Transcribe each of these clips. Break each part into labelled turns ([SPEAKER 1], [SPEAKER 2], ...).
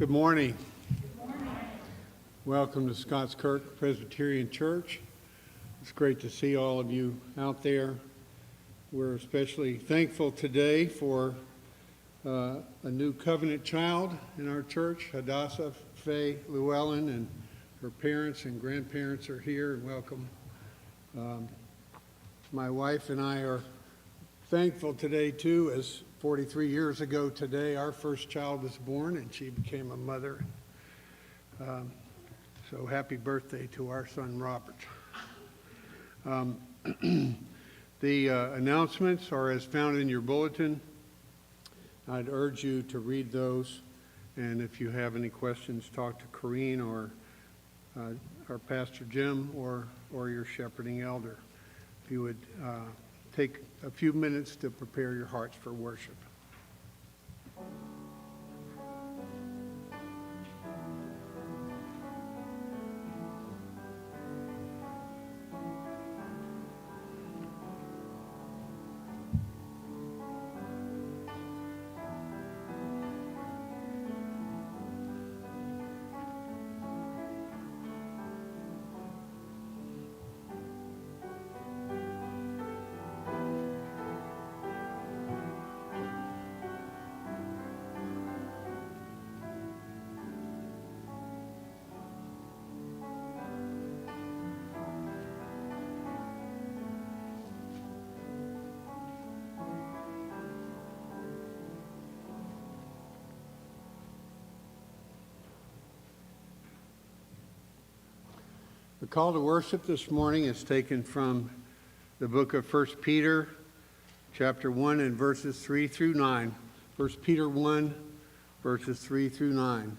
[SPEAKER 1] Good morning. Welcome to Scotts Kirk Presbyterian Church. It's great to see all of you out there. We're especially thankful today for a new covenant child in our church. Hadassah Faye Llewellyn and her parents and grandparents are here, and welcome. My wife and I are thankful today too, as 43 years ago today our first child was born and she became a mother. So happy birthday to our son Robert. The announcements are as found in your bulletin. I'd urge you to read those, and if you have any questions, talk to Corrine or our Pastor Jim or your shepherding elder. If you would take a few minutes to prepare your hearts for worship. The call to worship this morning is taken from the book of 1 Peter, chapter 1, and verses 3 through 9. 1 Peter 1, verses 3 through 9.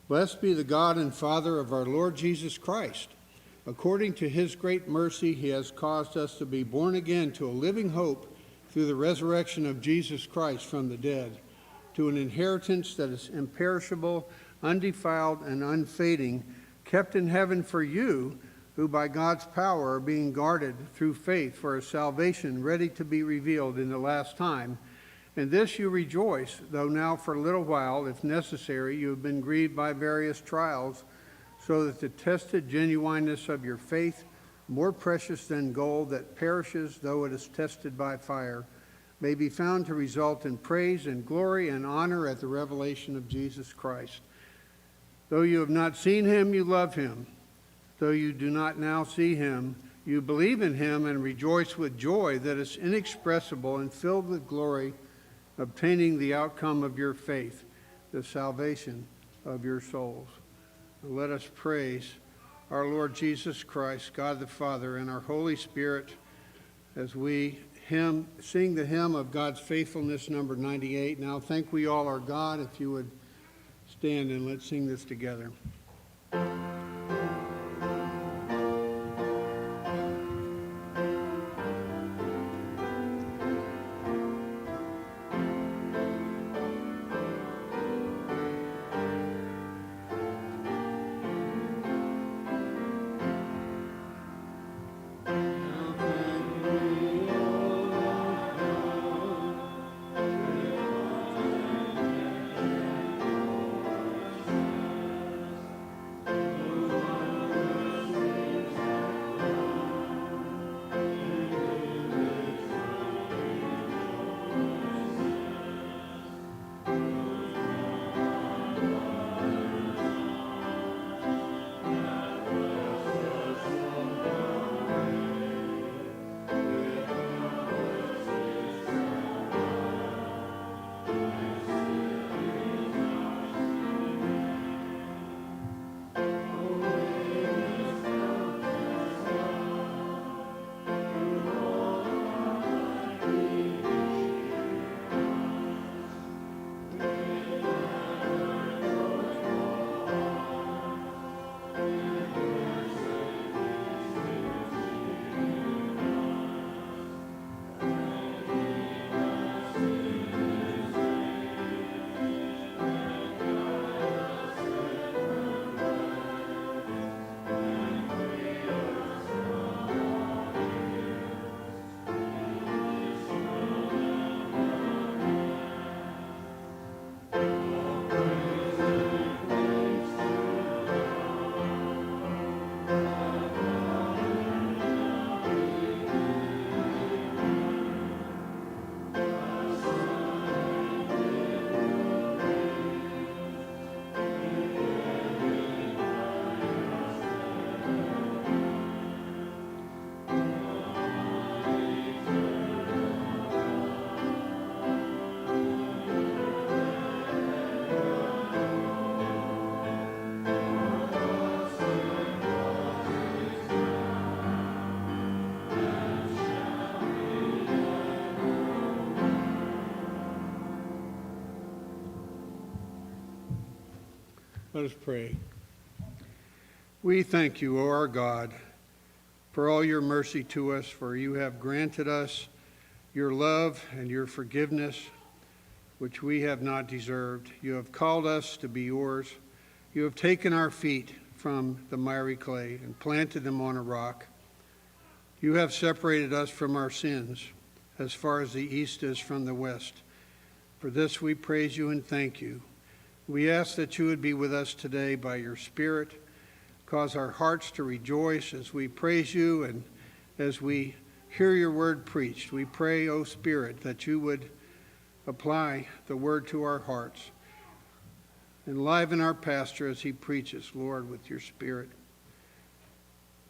[SPEAKER 1] Blessed be the God and Father of our Lord Jesus Christ. According to his great mercy, he has caused us to be born again to a living hope through the resurrection of Jesus Christ from the dead, to an inheritance that is imperishable, undefiled, and unfading, kept in heaven for you, who by God's power are being guarded through faith for a salvation ready to be revealed in the last time. In this you rejoice, though now for a little while, if necessary, you have been grieved by various trials, so that the tested genuineness of your faith, more precious than gold that perishes though it is tested by fire, may be found to result in praise and glory and honor at the revelation of Jesus Christ. Though you have not seen him, you love him. Though you do not now see him, you believe in him and rejoice with joy that is inexpressible and filled with glory, obtaining the outcome of your faith, the salvation of your souls. Let us praise our Lord Jesus Christ, God the Father, and our Holy Spirit as we sing the hymn of God's faithfulness, number 98. Now thank we all our God. If you would stand and let's sing this together. Let us pray. We thank you, O our God, for all your mercy to us, for you have granted us your love and your forgiveness, which we have not deserved. You have called us to be yours. You have taken our feet from the miry clay and planted them on a rock. You have separated us from our sins as far as the east is from the west. For this we praise you and thank you. We ask that you would be with us today by your Spirit. Cause our hearts to rejoice as we praise you and as we hear your word preached. We pray, O Spirit, that you would apply the word to our hearts. Enliven our pastor as he preaches, Lord, with your Spirit.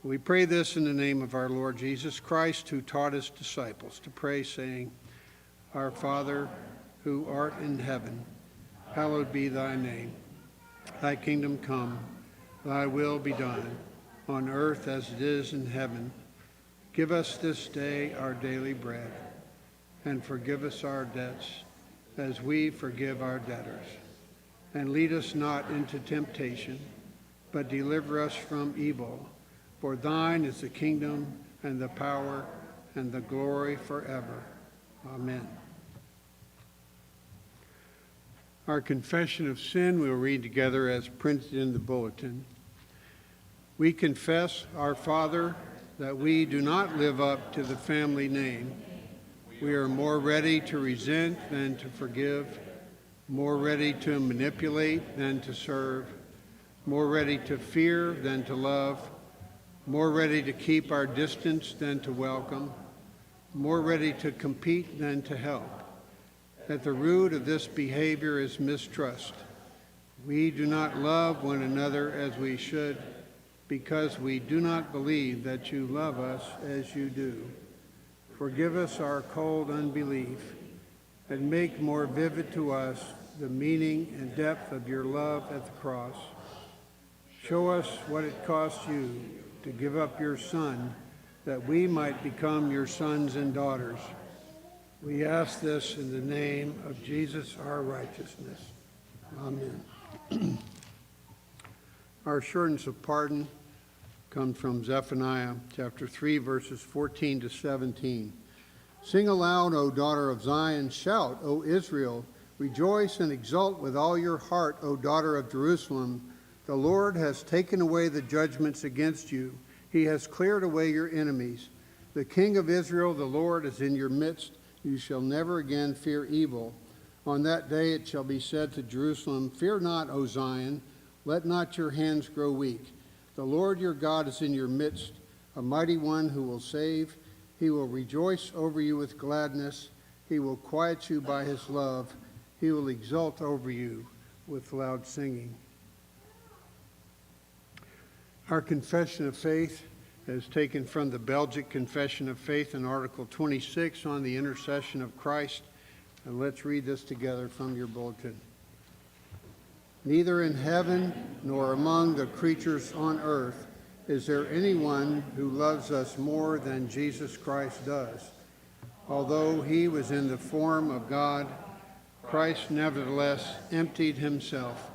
[SPEAKER 1] We pray this in the name of our Lord Jesus Christ, who taught his disciples to pray, saying, Our Father, who art in heaven, hallowed be thy name. Thy kingdom come, thy will be done, on earth as it is in heaven. Give us this day our daily bread, and forgive us our debts, as we forgive our debtors. And lead us not into temptation, but deliver us from evil. For thine is the kingdom, and the power, and the glory forever. Amen. Our confession of sin we'll read together as printed in the bulletin. We confess, our Father, that we do not live up to the family name. We are more ready to resent than to forgive, more ready to manipulate than to serve, more ready to fear than to love, more ready to keep our distance than to welcome, more ready to compete than to help. At the root of this behavior is mistrust. We do not love one another as we should because we do not believe that you love us as you do. Forgive us our cold unbelief and make more vivid to us the meaning and depth of your love at the cross. Show us what it cost you to give up your Son that we might become your sons and daughters. We ask this in the name of Jesus, our righteousness. Amen. Our assurance of pardon comes from Zephaniah chapter 3, verses 14 to 17. Sing aloud, O daughter of Zion. Shout, O Israel. Rejoice and exult with all your heart, O daughter of Jerusalem. The Lord has taken away the judgments against you. He has cleared away your enemies. The King of Israel, the Lord, is in your midst. You shall never again fear evil. On that day it shall be said to Jerusalem, Fear not, O Zion, let not your hands grow weak. The Lord your God is in your midst, a mighty one who will save. He will rejoice over you with gladness. He will quiet you by his love. He will exult over you with loud singing. Our confession of faith is taken from the Belgic Confession of Faith in Article 26 on the intercession of Christ. And let's read this together from your bulletin. Neither in heaven nor among the creatures on earth is there anyone who loves us more than Jesus Christ does. Although he was in the form of God, Christ nevertheless emptied himself,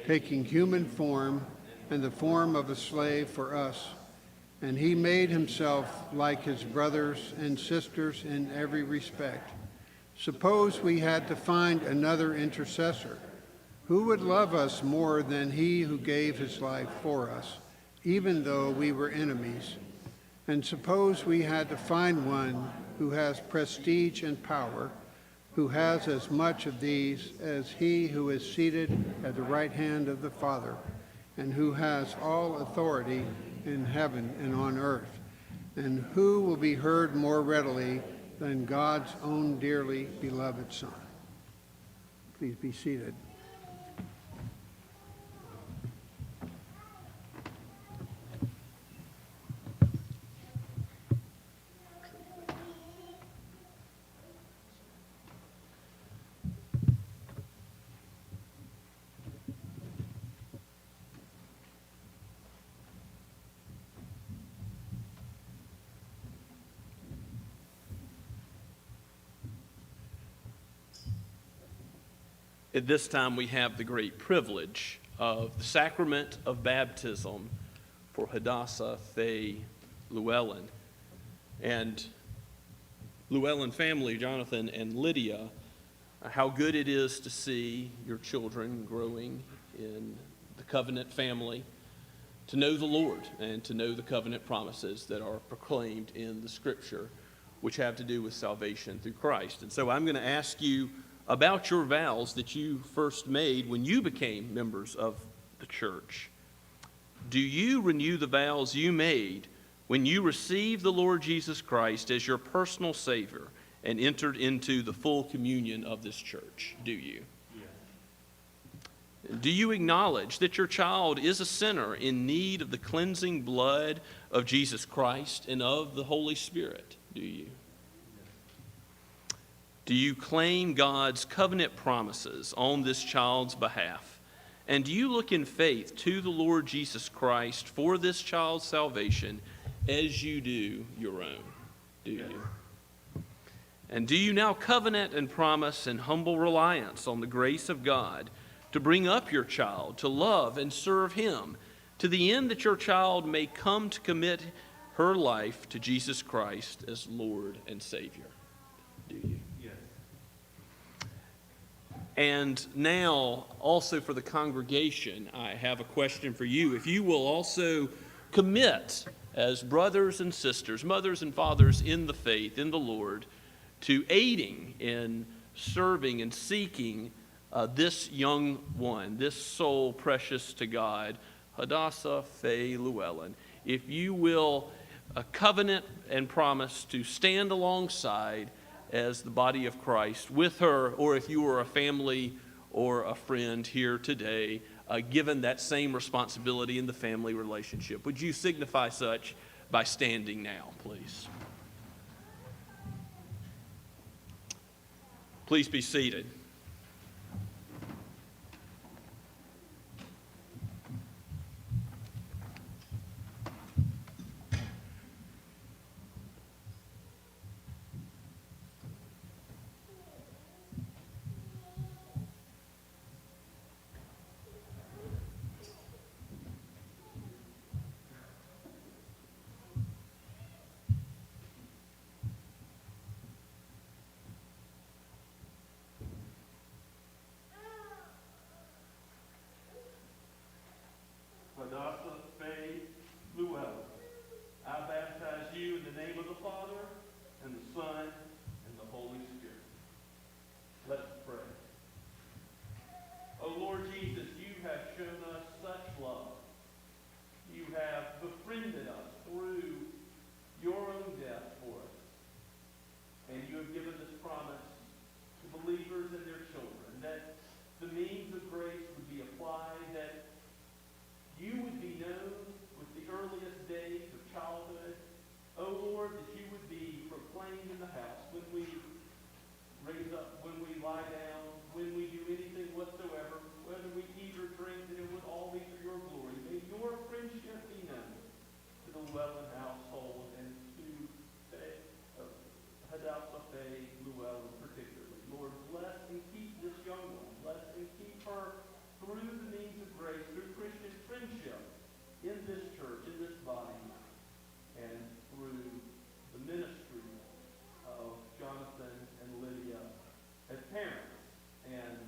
[SPEAKER 1] taking human form and the form of a slave for us. And he made himself like his brothers and sisters in every respect. Suppose we had to find another intercessor. Who would love us more than he who gave his life for us, even though we were enemies? And suppose we had to find one who has prestige and power, who has as much of these as he who is seated at the right hand of the Father, and who has all authority in heaven and on earth, and who will be heard more readily than God's own dearly beloved Son. Please be seated.
[SPEAKER 2] At this time, we have the great privilege of the sacrament of baptism for Hadassah Faye Llewellyn. And Llewellyn family, Jonathan and Lydia, how good it is to see your children growing in the covenant family, to know the Lord and to know the covenant promises that are proclaimed in the Scripture, which have to do with salvation through Christ. And so I'm going to ask you about your vows that you first made when you became members of the church. Do you renew the vows you made when you received the Lord Jesus Christ as your personal Savior and entered into the full communion of this church? Do you? Do you acknowledge that your child is a sinner in need of the cleansing blood of Jesus Christ and of the Holy Spirit? Do you? Do you claim God's covenant promises on this child's behalf? And do you look in faith to the Lord Jesus Christ for this child's salvation as you do your own? Do you? And do you now covenant and promise in humble reliance on the grace of God to bring up your child, to love and serve Him, to the end that your child may come to commit her life to Jesus Christ as Lord and Savior? Do you? Yes. And now, also for the congregation, I have a question for you. If you will also commit as brothers and sisters, mothers and fathers in the faith, in the Lord, to aiding in serving and seeking this young one, this soul precious to God, Hadassah Faye Llewellyn. If you will covenant and promise to stand alongside as the body of Christ with her, or if you are a family or a friend here today, given that same responsibility in the family relationship, would you signify such by standing now, please? Please be seated. Hadassah Faye Llewellyn, I baptize you in the name of the Father, and the Son, and the Holy Spirit. Let us pray. O Lord Jesus, you have shown us such love. You have befriended us through your own death for us. And you have given this promise to believers and their children, that the means of grace would be applied, that you would be known with the earliest days of childhood. O Lord, that you would be proclaimed in the house when we raise up, when we lie down, when we do anything whatsoever, whether we eat or drink, that it would all be for your glory. May your friendship be known to the Llewellyn household and to Hadassah Faye Llewellyn particularly. Lord, bless and keep this young one. Bless and keep her through the means of grace, through Christian friendship in this church, in this body, and through the ministry of Jonathan and Lydia as parents and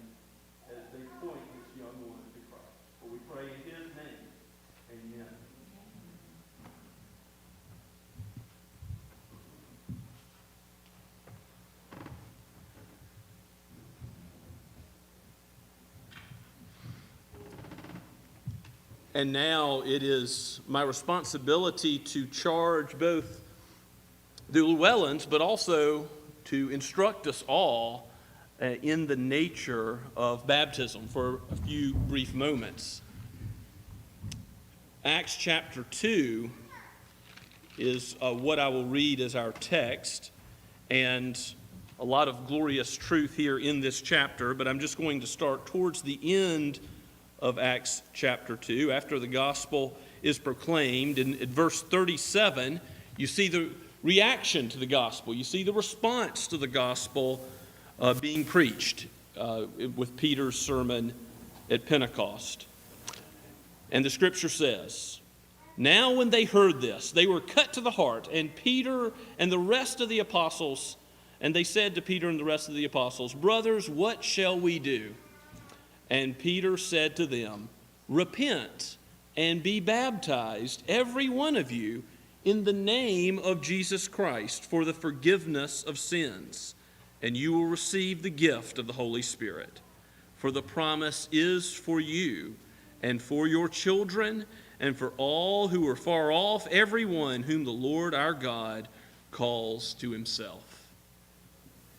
[SPEAKER 2] as they point this young one to Christ. For we pray in His name. Amen. And now it is my responsibility to charge both the Llewellyns, but also to instruct us all in the nature of baptism for a few brief moments. Acts chapter 2 is what I will read as our text, and a lot of glorious truth here in this chapter, but I'm just going to start towards the end of Acts chapter 2, after the gospel is proclaimed. In verse 37, you see the reaction to the gospel. You see the response to the gospel being preached with Peter's sermon at Pentecost. And the scripture says, "Now when they heard this, they were cut to the heart, and Peter and the rest of the apostles, and they said to Peter and the rest of the apostles, 'Brothers, what shall we do?' And Peter said to them, 'Repent and be baptized, every one of you, in the name of Jesus Christ for the forgiveness of sins, and you will receive the gift of the Holy Spirit. For the promise is for you and for your children and for all who are far off, everyone whom the Lord our God calls to himself.'"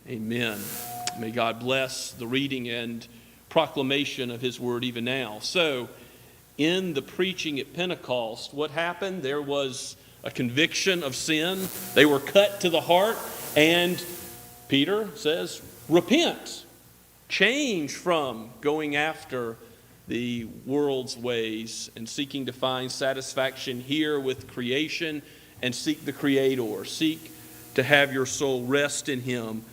[SPEAKER 2] Amen. May God bless the reading and proclamation of his word even now. So, in the preaching at Pentecost, what happened? There was a conviction of sin. They were cut to the heart, and Peter says, repent. Change from going after the world's ways and seeking to find satisfaction here with creation, and seek the Creator. Seek to have your soul rest in him,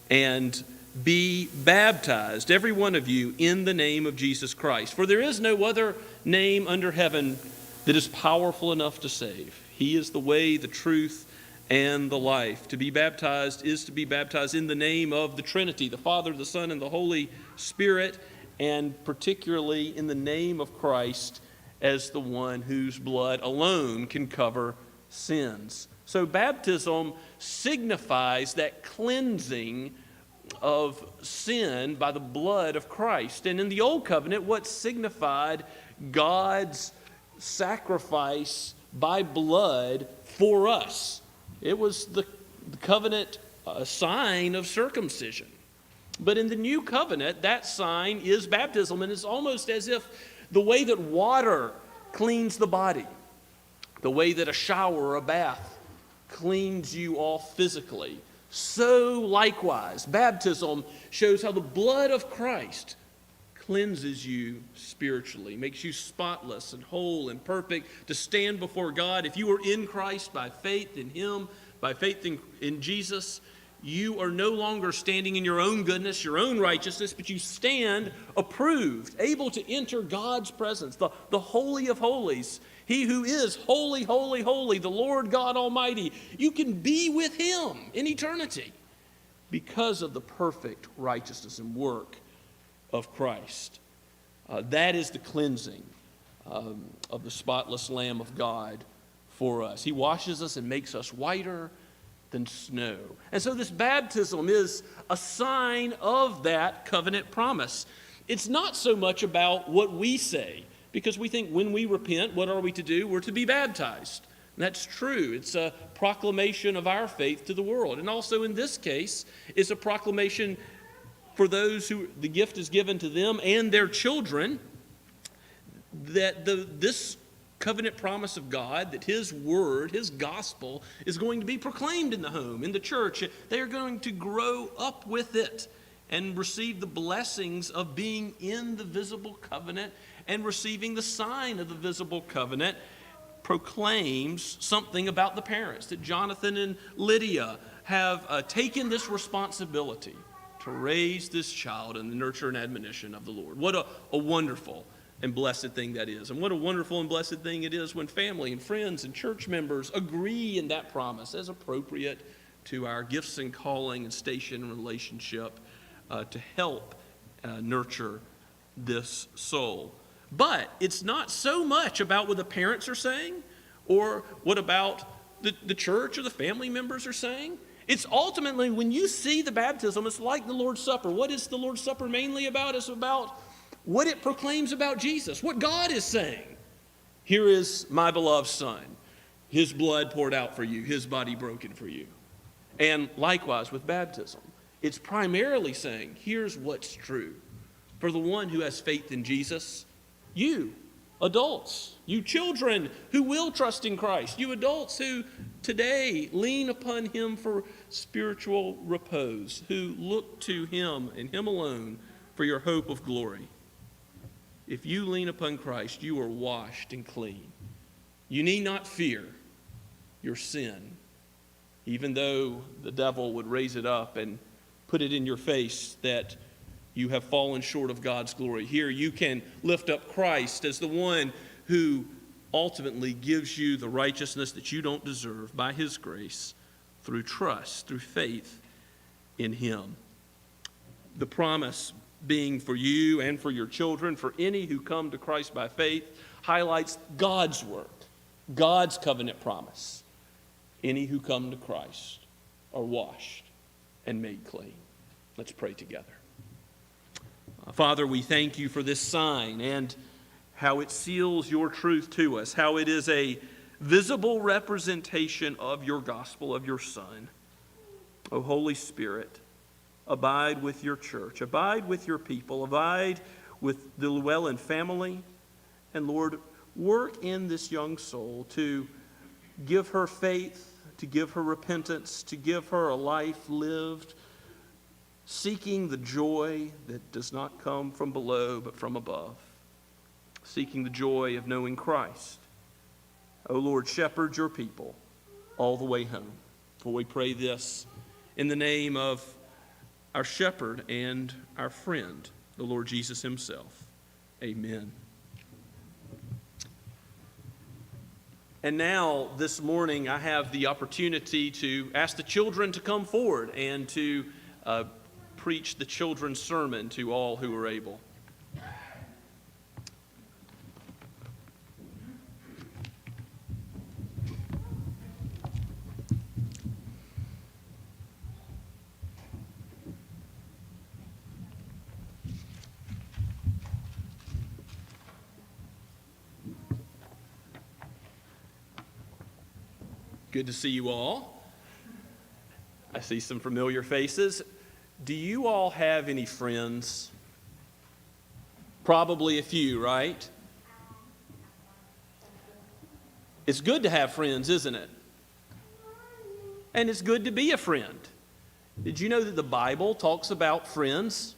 [SPEAKER 2] and be baptized, every one of you, in the name of Jesus Christ. For there is no other name under heaven that is powerful enough to save. He is the way, the truth, and the life. To be baptized is to be baptized in the name of the Trinity, the Father, the Son, and the Holy Spirit, and particularly in the name of Christ as the one whose blood alone can cover sins. So baptism signifies that cleansing of sin by the blood of Christ. And in the Old Covenant, what signified God's sacrifice by blood for us? It was the covenant sign of circumcision. But in the New Covenant, that sign is baptism, and it's almost as if the way that water cleans the body, the way that a shower or a bath cleans you off physically, so likewise, baptism shows how the blood of Christ cleanses you spiritually, makes you spotless and whole and perfect to stand before God. If you are in Christ by faith in him, by faith in Jesus, you are no longer standing in your own goodness, your own righteousness, but you stand approved, able to enter God's presence, the Holy of Holies. He who is holy, holy, holy, the Lord God Almighty. You can be with him in eternity because of the perfect righteousness and work of Christ. That is the cleansing of the spotless Lamb of God for us. He washes us and makes us whiter than snow. And so this baptism is a sign of that covenant promise. It's not so much about what we say, because we think when we repent, what are we to do? We're to be baptized. And that's true. It's a proclamation of our faith to the world. And also in this case, it's a proclamation for those who the gift is given to them and their children, that this covenant promise of God, that his word, his gospel, is going to be proclaimed in the home, in the church. They are going to grow up with it and receive the blessings of being in the visible covenant, and receiving the sign of the visible covenant proclaims something about the parents, that Jonathan and Lydia have taken this responsibility to raise this child in the nurture and admonition of the Lord. What a wonderful and blessed thing that is. And what a wonderful and blessed thing it is when family and friends and church members agree in that promise as appropriate to our gifts and calling and station and relationship to help nurture this soul. But it's not so much about what the parents are saying or what about the church or the family members are saying. It's ultimately, when you see the baptism, it's like the Lord's Supper. What is the Lord's Supper mainly about? It's about what it proclaims about Jesus, what God is saying. Here is my beloved Son, his blood poured out for you, his body broken for you. And likewise with baptism, it's primarily saying, here's what's true. For the one who has faith in Jesus, you adults, you children who will trust in Christ, you adults who today lean upon him for spiritual repose, who look to him and him alone for your hope of glory. If you lean upon Christ, you are washed and clean. You need not fear your sin, even though the devil would raise it up and put it in your face that you have fallen short of God's glory. Here you can lift up Christ as the one who ultimately gives you the righteousness that you don't deserve by his grace through trust, through faith in him. The promise being for you and for your children, for any who come to Christ by faith, highlights God's work, God's covenant promise. Any who come to Christ are washed and made clean. Let's pray together. Father, we thank you for this sign and how it seals your truth to us, how it is a visible representation of your gospel, of your Son. O Holy Spirit, abide with your church, abide with your people, abide with the Llewellyn family, and Lord, work in this young soul to give her faith, to give her repentance, to give her a life lived seeking the joy that does not come from below but from above, seeking the joy of knowing Christ. O Lord, shepherd your people all the way home. For we pray this in the name of our shepherd and our friend, the Lord Jesus himself. Amen. And now, this morning, I have the opportunity to ask the children to come forward and to preach the children's sermon to all who are able. Good to see you all. I see some familiar faces. Do you all have any friends? Probably a few, right? It's good to have friends, isn't it? And it's good to be a friend. Did you know that the Bible talks about friends?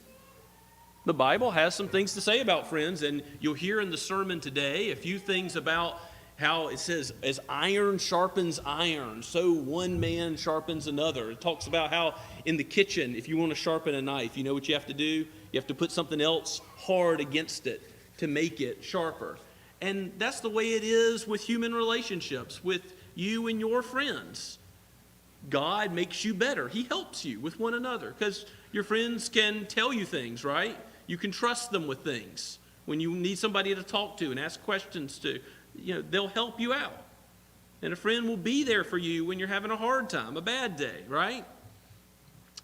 [SPEAKER 2] The Bible has some things to say about friends, and you'll hear in the sermon today a few things about how it says, as iron sharpens iron, so one man sharpens another. It talks about how in the kitchen, if you want to sharpen a knife, you know what you have to do? You have to put something else hard against it to make it sharper. And that's the way it is with human relationships, with you and your friends. God makes you better. He helps you with one another because your friends can tell you things, right? You can trust them with things. When you need somebody to talk to and ask questions to, they'll help you out. And a friend will be there for you when you're having a hard time, a bad day, right?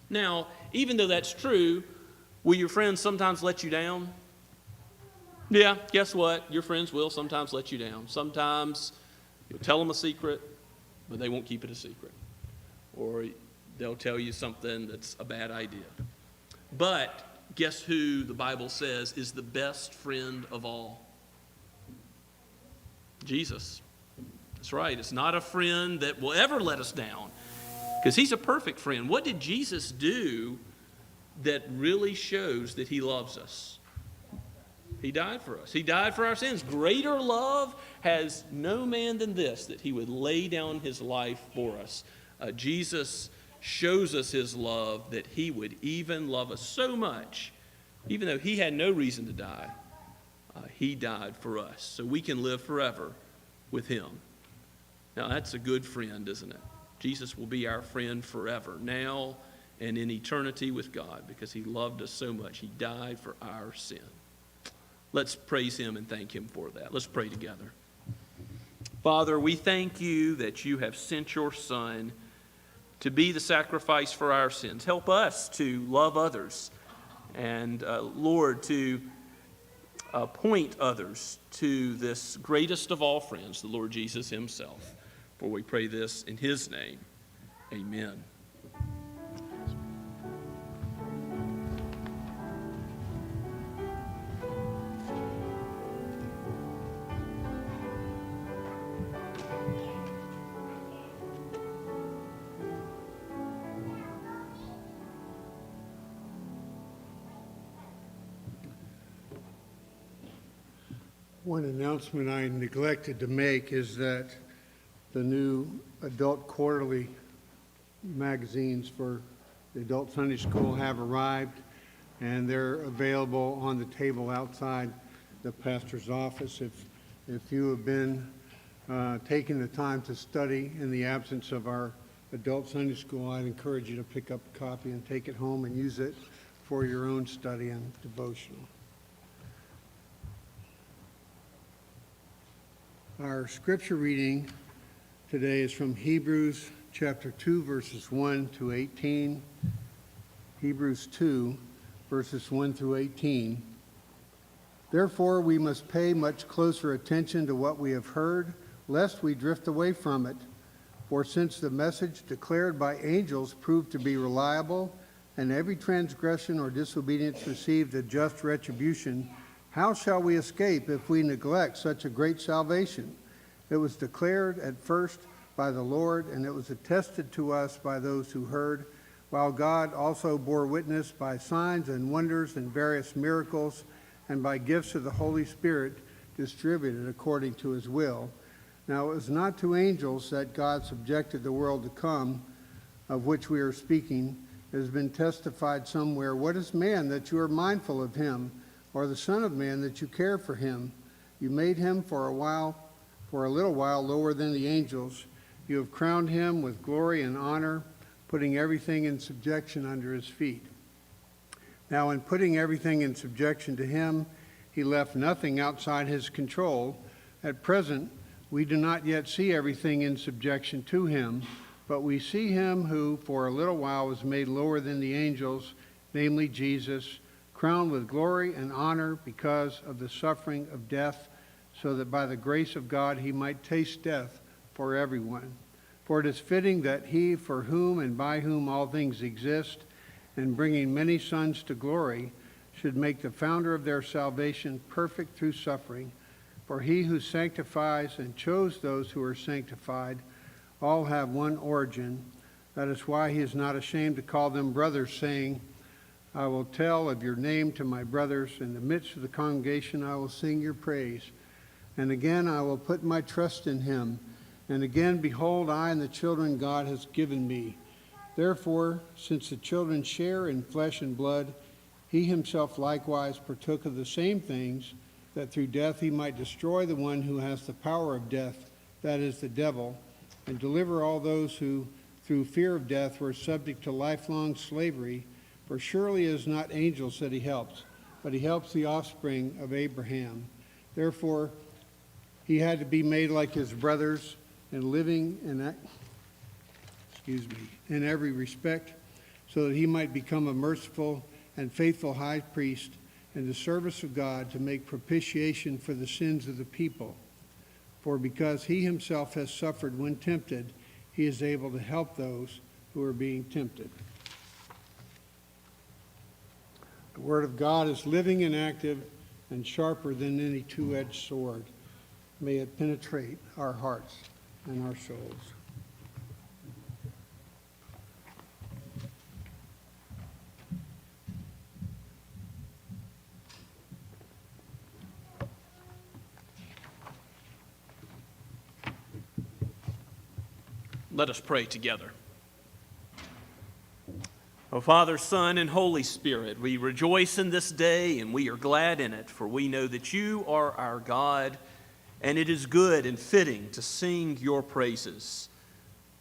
[SPEAKER 2] Now, even though that's true, will your friends sometimes let you down? Yeah, guess what? Your friends will sometimes let you down. Sometimes you'll tell them a secret, but they won't keep it a secret. Or they'll tell you something that's a bad idea. But guess who the Bible says is the best friend of all? Jesus. That's right. It's not a friend that will ever let us down because he's a perfect friend. What did Jesus do that really shows that he loves us? He died for us. He died for our sins. Greater love has no man than this, that he would lay down his life for us. Jesus shows us his love, that he would even love us so much, even though he had no reason to die. He died for us, so we can live forever with him. Now, that's a good friend, isn't it? Jesus will be our friend forever, now and in eternity with God, because he loved us so much. He died for our sin. Let's praise him and thank him for that. Let's pray together. Father, we thank you that you have sent your Son to be the sacrifice for our sins. Help us to love others and, Lord, to point others to this greatest of all friends, the Lord Jesus himself. For we pray this in his name. Amen.
[SPEAKER 1] One announcement I neglected to make is that the new adult quarterly magazines for the adult Sunday school have arrived, and they're available on the table outside the pastor's office. If If you have been taking the time to study in the absence of our adult Sunday school, I'd encourage you to pick up a copy and take it home and use it for your own study and devotional. Our scripture reading today is from Hebrews chapter 2, verses 1 to 18. Hebrews 2, verses 1 through 18. Therefore, we must pay much closer attention to what we have heard, lest we drift away from it. For since the message declared by angels proved to be reliable, and every transgression or disobedience received a just retribution, how shall we escape if we neglect such a great salvation? It was declared at first by the Lord, and it was attested to us by those who heard, while God also bore witness by signs and wonders and various miracles, and by gifts of the Holy Spirit distributed according to his will. Now it was not to angels that God subjected the world to come, of which we are speaking. It has been testified somewhere, what is man that you are mindful of him, or the Son of Man that you care for him? You made him for a little while lower than the angels. You have crowned him with glory and honor, putting everything in subjection under his feet. Now, in putting everything in subjection to him, he left nothing outside his control. At present, we do not yet see everything in subjection to him, but we see him who for a little while was made lower than the angels, namely Jesus, crowned with glory and honor because of the suffering of death, so that by the grace of God he might taste death for everyone. For it is fitting that he for whom and by whom all things exist, and bringing many sons to glory, should make the founder of their salvation perfect through suffering. For he who sanctifies and chose those who are sanctified all have one origin. That is why he is not ashamed to call them brothers, saying, I will tell of your name to my brothers. In the midst of the congregation I will sing your praise. And again I will put my trust in him. And again, behold, I and the children God has given me. Therefore, since the children share in flesh and blood, he himself likewise partook of the same things, that through death he might destroy the one who has the power of death, that is, the devil, and deliver all those who, through fear of death, were subject to lifelong slavery. For surely it is not angels that he helps, but he helps the offspring of Abraham. Therefore, he had to be made like his brothers, and living in every respect, so that he might become a merciful and faithful high priest in the service of God to make propitiation for the sins of the people. For because he himself has suffered when tempted, he is able to help those who are being tempted. The word of God is living and active and sharper than any two-edged sword. May it penetrate our hearts and our souls.
[SPEAKER 2] Let us pray together. O Father, Son, and Holy Spirit, we rejoice in this day and we are glad in it, for we know that you are our God, and it is good and fitting to sing your praises.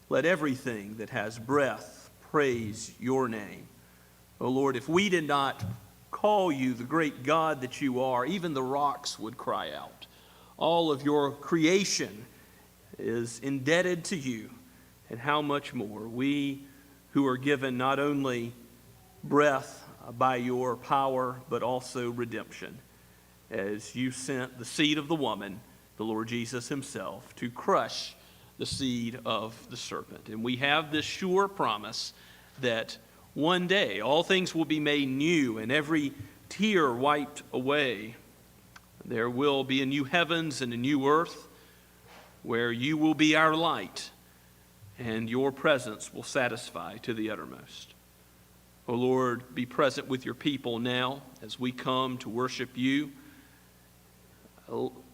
[SPEAKER 2] Let everything that has breath praise your name. O Lord, if we did not call you the great God that you are, even the rocks would cry out. All of your creation is indebted to you, and how much more we who are given not only breath by your power, but also redemption, as you sent the seed of the woman, the Lord Jesus himself, to crush the seed of the serpent. And we have this sure promise that one day all things will be made new and every tear wiped away. There will be a new heavens and a new earth where you will be our light, and your presence will satisfy to the uttermost. O Lord, be present with your people now as we come to worship you.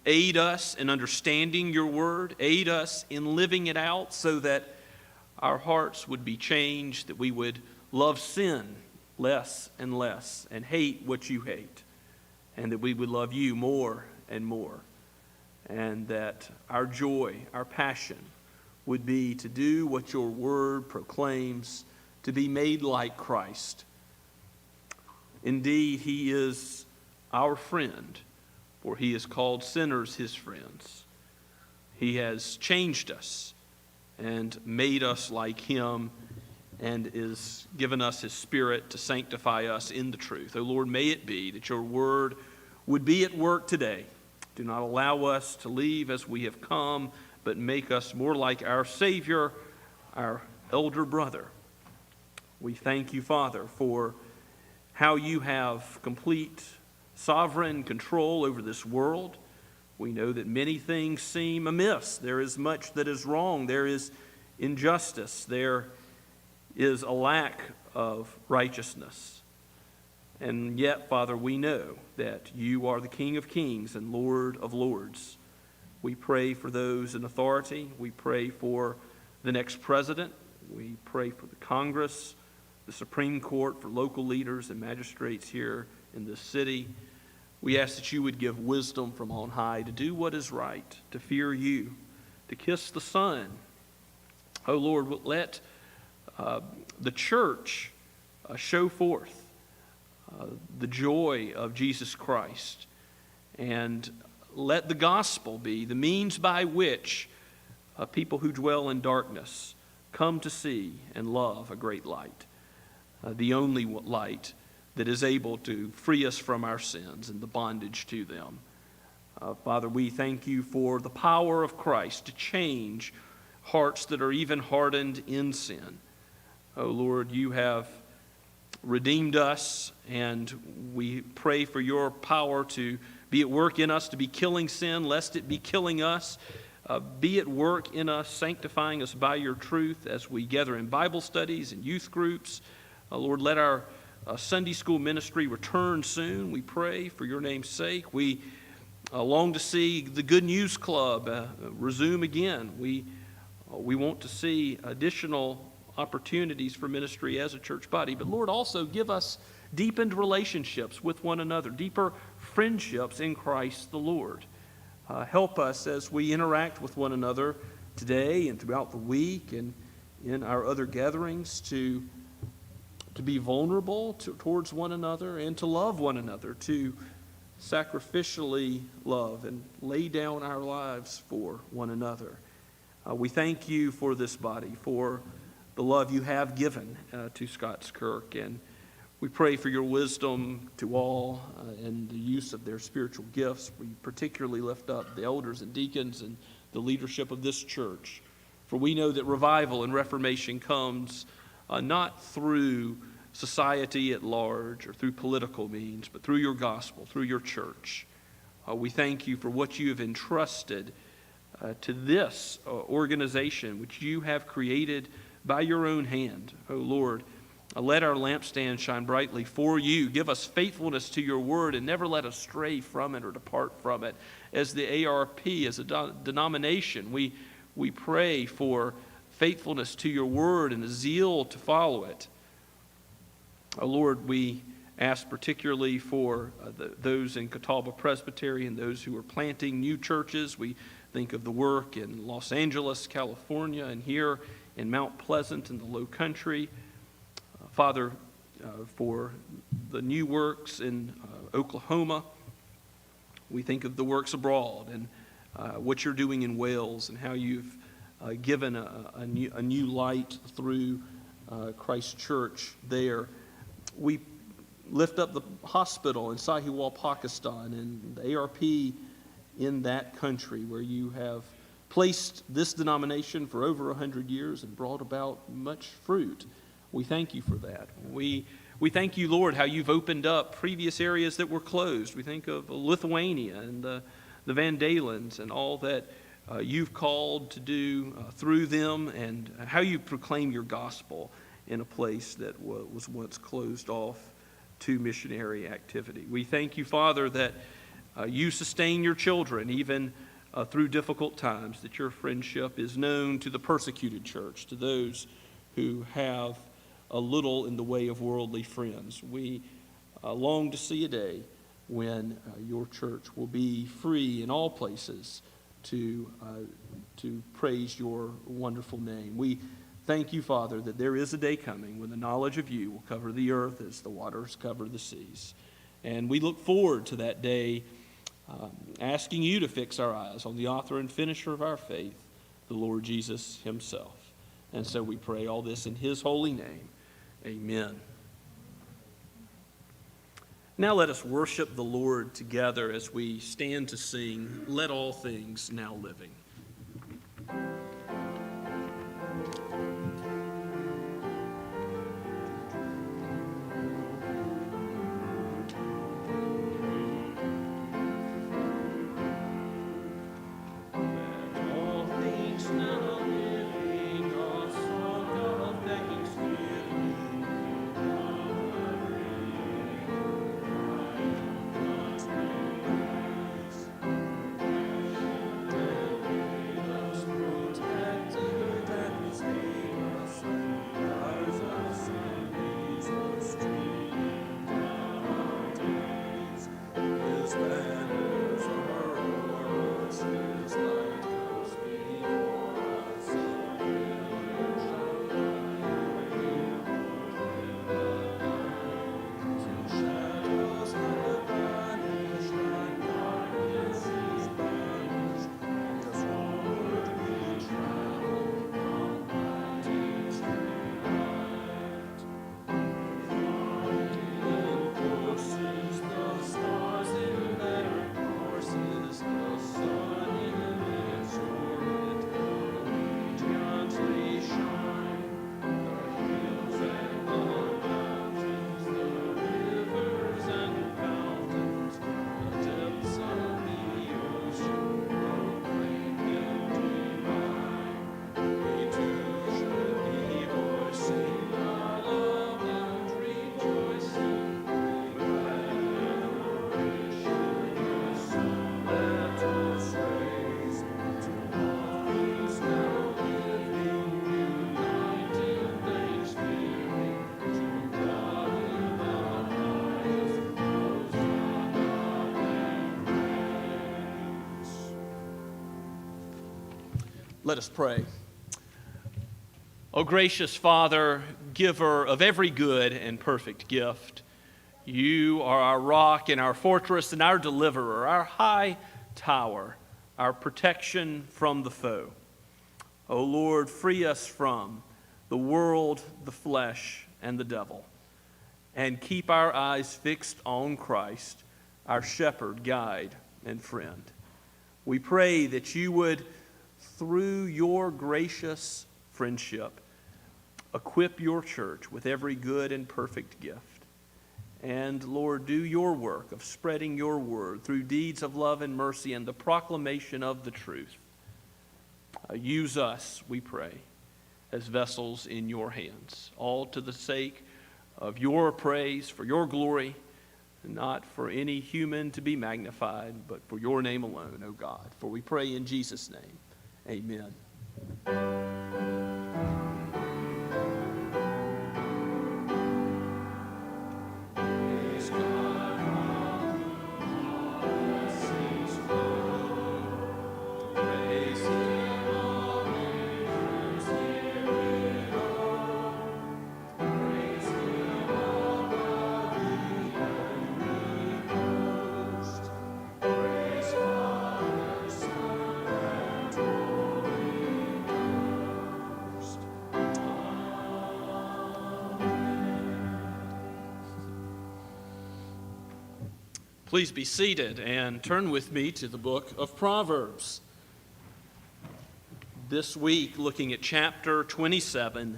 [SPEAKER 2] Aid us in understanding your word. Aid us in living it out so that our hearts would be changed, that we would love sin less and less and hate what you hate, and that we would love you more and more. and that our joy, our passion would be to do what your word proclaims, to be made like Christ. Indeed, he is our friend, for he has called sinners his friends. He has changed us and made us like him, and is given us his Spirit to sanctify us in the truth. O Lord, may it be that your word would be at work today. Do not allow us to leave as we have come, but make us more like our Savior, our elder brother. We thank you, Father, for how you have complete sovereign control over this world. We know that many things seem amiss. There is much that is wrong. There is injustice. There is a lack of righteousness. And yet, Father, we know that you are the King of kings and Lord of lords. We pray for those in authority. We pray for the next president. We pray for the Congress, the Supreme Court, for local leaders and magistrates here in this city. We ask that you would give wisdom from on high to do what is right, to fear you, to kiss the Son. Oh Lord, let the church show forth the joy of Jesus Christ, and let the gospel be the means by which people who dwell in darkness come to see and love a great light, the only light that is able to free us from our sins and the bondage to them. Father, we thank you for the power of Christ to change hearts that are even hardened in sin. Oh Lord, you have redeemed us, and we pray for your power to be at work in us, to be killing sin, lest it be killing us. Be at work in us, sanctifying us by your truth as we gather in Bible studies and youth groups. Lord, let our Sunday school ministry return soon. We pray for your name's sake. We long to see the Good News Club resume again. We want to see additional opportunities for ministry as a church body. But Lord, also give us deepened relationships with one another, deeper friendships in Christ the Lord. Help us as we interact with one another today and throughout the week and in our other gatherings to be vulnerable towards one another and to love one another, to sacrificially love and lay down our lives for one another. We thank you for this body, for the love you have given to Scott's Kirk, and we pray for your wisdom to all and the use of their spiritual gifts. We particularly lift up the elders and deacons and the leadership of this church, for we know that revival and reformation comes not through society at large or through political means, but through your gospel, through your church. We thank you for what you have entrusted to this organization, which you have created by your own hand. Oh Lord, let our lampstand shine brightly for you. Give us faithfulness to your word and never let us stray from it or depart from it. As the ARP, as a denomination, we pray for faithfulness to your word and a zeal to follow it. Oh Lord, we ask particularly for those in Catawba Presbytery and those who are planting new churches. We think of the work in Los Angeles, California, and here in Mount Pleasant in the Low Country. Father, for the new works in Oklahoma, we think of the works abroad and what you're doing in Wales and how you've given a new light through Christ Church there. We lift up the hospital in Sahiwal, Pakistan, and the ARP in that country where you have placed this denomination for over 100 years and brought about much fruit. We thank you for that. We thank you, Lord, how you've opened up previous areas that were closed. We think of Lithuania and the Van Dalens and all that you've called to do through them, and how you proclaim your gospel in a place that was once closed off to missionary activity. We thank you, Father, that you sustain your children even through difficult times, that your friendship is known to the persecuted church, to those who have a little in the way of worldly friends. We long to see a day when your church will be free in all places to praise your wonderful name. We thank you, Father, that there is a day coming when the knowledge of you will cover the earth as the waters cover the seas. And we look forward to that day, asking you to fix our eyes on the author and finisher of our faith, the Lord Jesus himself. And so we pray all this in his holy name. Amen. Now let us worship the Lord together as we stand to sing, Let All Things Now Living. Let us pray. O gracious Father, giver of every good and perfect gift, you are our rock and our fortress and our deliverer, our high tower, our protection from the foe. O Lord, free us from the world, the flesh, and the devil, and keep our eyes fixed on Christ, our shepherd, guide, and friend. We pray that you would, through your gracious friendship, equip your church with every good and perfect gift. And, Lord, do your work of spreading your word through deeds of love and mercy and the proclamation of the truth. Use us, we pray, as vessels in your hands, all to the sake of your praise, for your glory, not for any human to be magnified, but for your name alone, O God. For we pray in Jesus' name. Amen. Please be seated and turn with me to the book of Proverbs. This week, looking at chapter 27,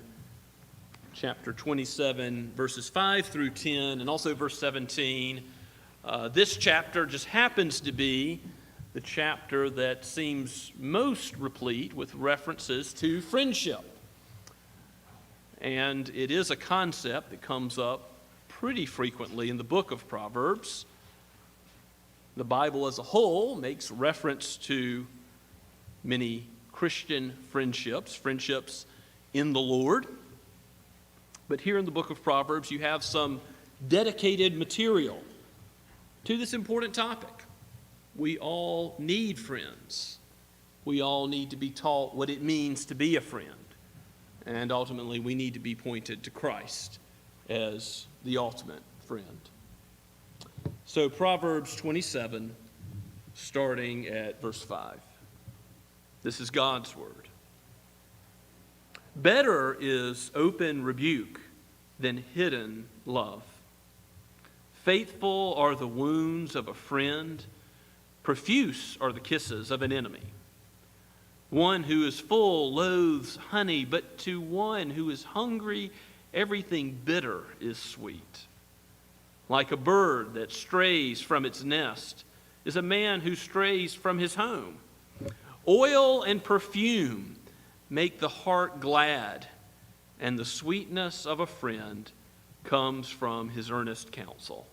[SPEAKER 2] verses 5 through 10, and also verse 17. This chapter just happens to be the chapter that seems most replete with references to friendship. And it is a concept that comes up pretty frequently in the book of Proverbs. The Bible as a whole makes reference to many Christian friendships in the Lord. But here in the book of Proverbs, you have some dedicated material to this important topic. We all need friends. we all need to be taught what it means to be a friend. And ultimately, we need to be pointed to Christ as the ultimate friend. So Proverbs 27, starting at verse 5. This is God's word. Better is open rebuke than hidden love. Faithful are the wounds of a friend, profuse are the kisses of an enemy. One who is full loathes honey, but to one who is hungry, everything bitter is sweet. Like a bird that strays from its nest is a man who strays from his home. Oil and perfume make the heart glad, and the sweetness of a friend comes from his earnest counsel.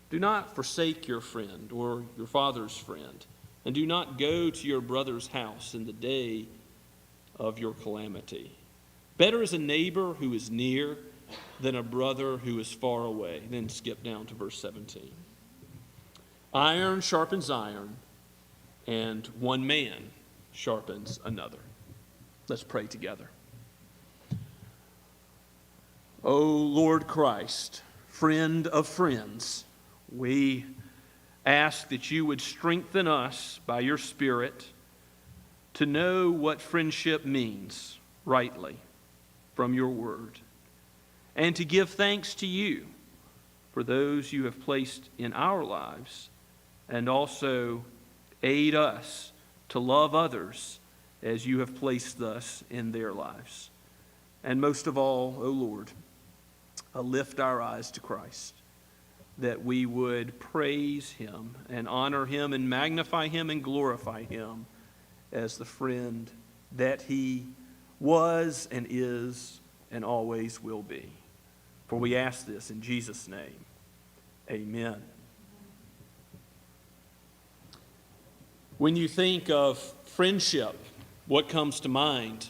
[SPEAKER 2] Do not forsake your friend or your father's friend, and do not go to your brother's house in the day of your calamity. Better is a neighbor who is near than a brother who is far away. Then skip down to verse 17. Iron sharpens iron, and one man sharpens another. Let's pray together. O Lord Christ, friend of friends, we ask that you would strengthen us by your Spirit to know what friendship means rightly from your word, and to give thanks to you for those you have placed in our lives, and also aid us to love others as you have placed us in their lives. And most of all, O Lord, lift our eyes to Christ, that we would praise him and honor him and magnify him and glorify him as the friend that he was and is and always will be. For we ask this in Jesus' name. Amen. When you think of friendship, what comes to mind?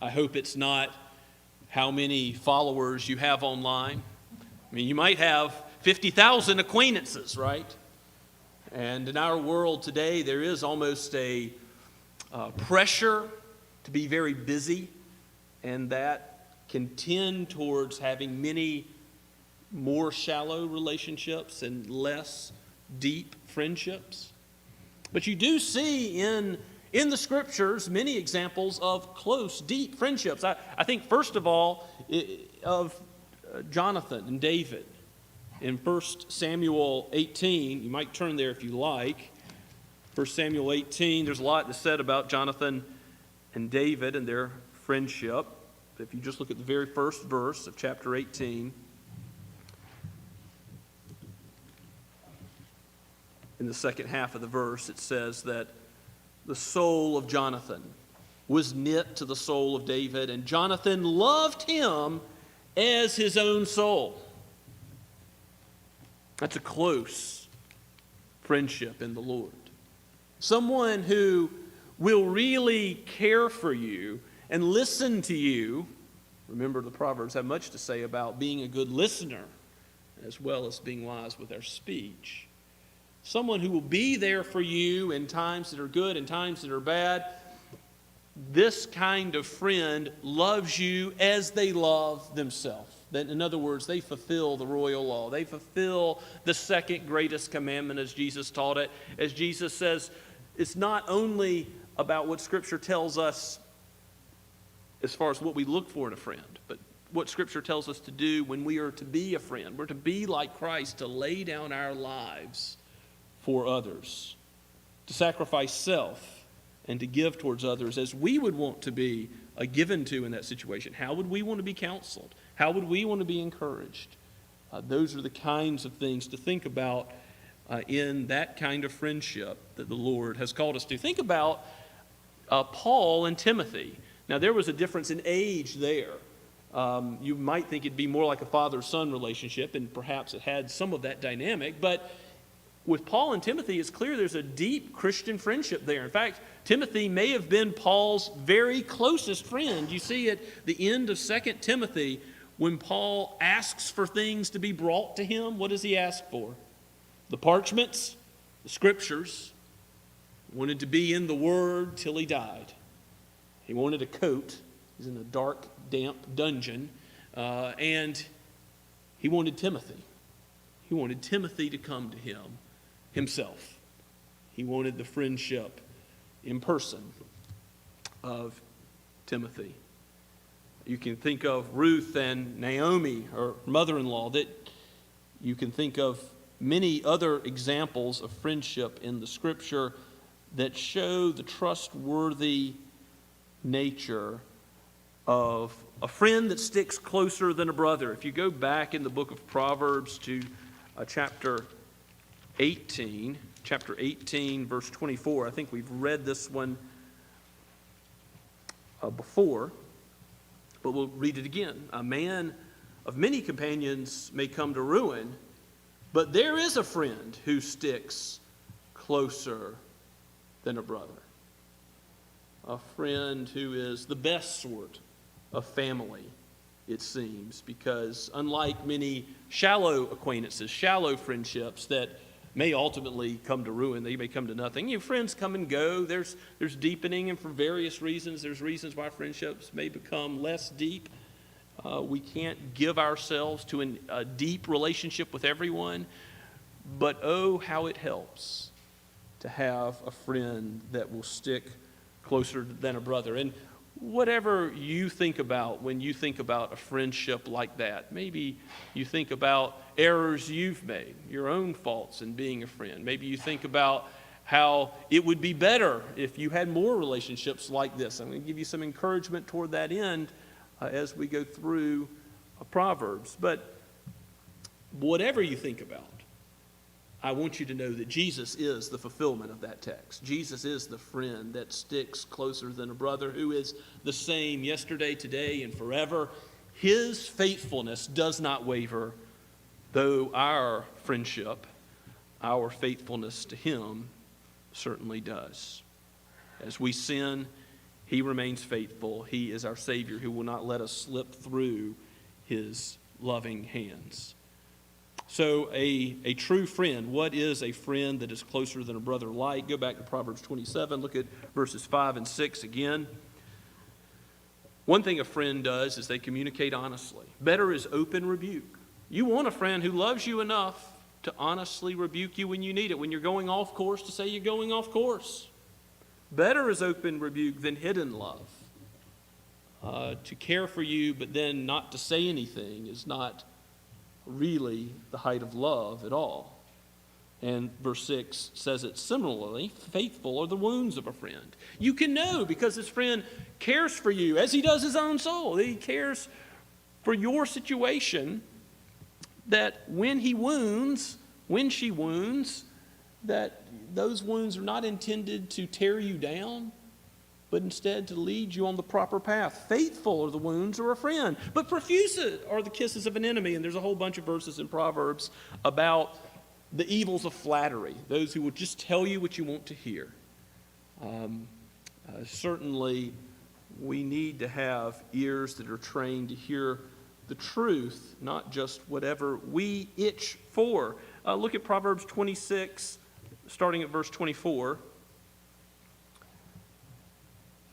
[SPEAKER 2] I hope it's not how many followers you have online. I mean, you might have 50,000 acquaintances, right? And in our world today, there is almost a pressure to be very busy, and that can tend towards having many more shallow relationships and less deep friendships. But you do see in the Scriptures many examples of close, deep friendships. I think, first of all, of Jonathan and David. In 1 Samuel 18, you might turn there if you like. 1 Samuel 18, there's a lot that's said about Jonathan and David and their friendship. If you just look at the very first verse of chapter 18, in the second half of the verse, it says that the soul of Jonathan was knit to the soul of David, and Jonathan loved him as his own soul. That's a close friendship in the Lord. Someone who will really care for you and listen to you. Remember, the Proverbs have much to say about being a good listener as well as being wise with our speech. Someone who will be there for you in times that are good and times that are bad. This kind of friend loves you as they love themselves. In other words, they fulfill the royal law. They fulfill the second greatest commandment as Jesus taught it. As Jesus says, it's not only about what Scripture tells us as far as what we look for in a friend, but what Scripture tells us to do when we are to be a friend. We're to be like Christ, to lay down our lives for others, to sacrifice self, and to give towards others as we would want to be given to in that situation. How would we want to be counseled? How would we want to be encouraged? Those are the kinds of things to think about in that kind of friendship that the Lord has called us to. Think about Paul and Timothy. Now, there was a difference in age there. You might think it'd be more like a father-son relationship, and perhaps it had some of that dynamic, but with Paul and Timothy, it's clear there's a deep Christian friendship there. In fact, Timothy may have been Paul's very closest friend. You see at the end of 2 Timothy, when Paul asks for things to be brought to him, what does he ask for? The parchments, the Scriptures. wanted to be in the Word till he died. He wanted a coat. He's in a dark, damp dungeon. And he wanted Timothy. He wanted Timothy to come to him himself. He wanted the friendship in person of Timothy. You can think of Ruth and Naomi, her mother-in-law, that you can think of many other examples of friendship in the Scripture that show the trustworthy nature of a friend that sticks closer than a brother. If you go back in the book of Proverbs to chapter 18, verse 24, I think we've read this one before, but we'll read it again. A man of many companions may come to ruin, but there is a friend who sticks closer than a brother. A friend who is the best sort of family, it seems, because unlike many shallow acquaintances, shallow friendships that may ultimately come to ruin, they may come to nothing. Your friends come and go. There's deepening, and for various reasons, there's reasons why friendships may become less deep. We can't give ourselves to a deep relationship with everyone, but oh, how it helps to have a friend that will stick closer than a brother. And whatever you think about when you think about a friendship like that, maybe you think about errors you've made, your own faults in being a friend. Maybe you think about how it would be better if you had more relationships like this. I'm going to give you some encouragement toward that end as we go through Proverbs. But whatever you think about, I want you to know that Jesus is the fulfillment of that text. Jesus is the friend that sticks closer than a brother, who is the same yesterday, today, and forever. His faithfulness does not waver, though our friendship, our faithfulness to him certainly does. As we sin, he remains faithful. He is our Savior who will not let us slip through his loving hands. So a true friend, what is a friend that is closer than a brother like? Go back to Proverbs 27, look at verses 5 and 6 again. One thing a friend does is they communicate honestly. Better is open rebuke. You want a friend who loves you enough to honestly rebuke you when you need it, when you're going off course, to say you're going off course. Better is open rebuke than hidden love. To care for you but then not to say anything is not really the height of love at all. And verse 6 says it similarly. Faithful are the wounds of a friend. You can know because his friend cares for you as he does his own soul. He cares for your situation, that when he wounds, when she wounds, that those wounds are not intended to tear you down, but instead to lead you on the proper path. Faithful are the wounds of a friend, but profuse are the kisses of an enemy. And there's a whole bunch of verses in Proverbs about the evils of flattery, those who will just tell you what you want to hear. Certainly, we need to have ears that are trained to hear the truth, not just whatever we itch for. Look at Proverbs 26, starting at verse 24.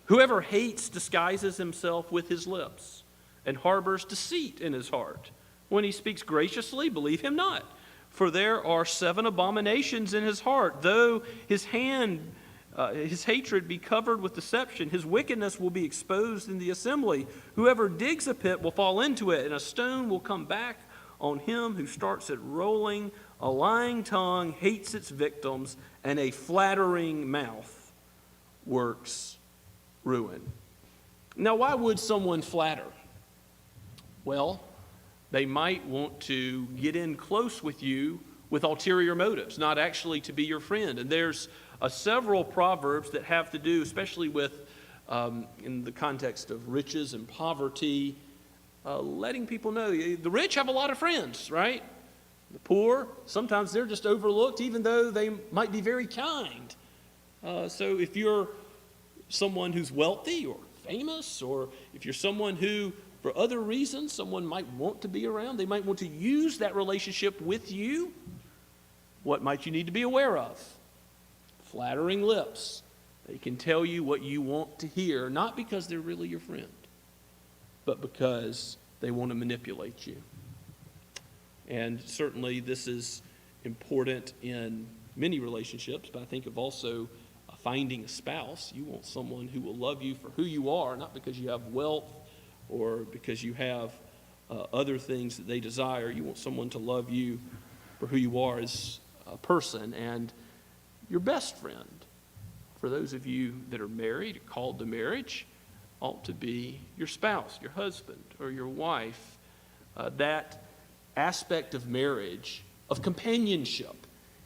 [SPEAKER 2] Whoever hates disguises himself with his lips and harbors deceit in his heart. When he speaks graciously, believe him not. For there are 7 abominations in his heart. Though his hatred be covered with deception, his wickedness will be exposed in the assembly. Whoever digs a pit will fall into it, and a stone will come back on him who starts it rolling. A lying tongue hates its victims, and a flattering mouth works ruin. Now, why would someone flatter? Well, they might want to get in close with you with ulterior motives, not actually to be your friend. And there's several proverbs that have to do, especially with, in the context of riches and poverty, letting people know the rich have a lot of friends, right? The poor, sometimes they're just overlooked, even though they might be very kind. So if you're someone who's wealthy or famous, or if you're someone who, for other reasons, someone might want to be around, they might want to use that relationship with you, what might you need to be aware of? flattering lips. They can tell you what you want to hear, not because they're really your friend, but because they want to manipulate you. And certainly this is important in many relationships, but I think of also finding a spouse. You want someone who will love you for who you are, not because you have wealth or because you have other things that they desire. You want someone to love you for who you are as a person. And your best friend, for those of you that are married, called to marriage, ought to be your spouse, your husband, or your wife. That aspect of marriage, of companionship,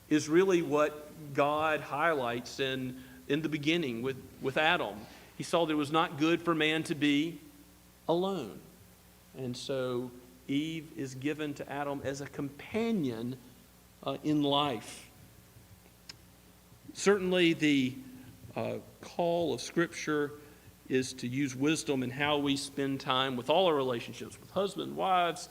[SPEAKER 2] is really what God highlights in the beginning with Adam. He saw that it was not good for man to be alone. And so Eve is given to Adam as a companion in life. Certainly the call of Scripture is to use wisdom in how we spend time with all our relationships, with husbands, wives,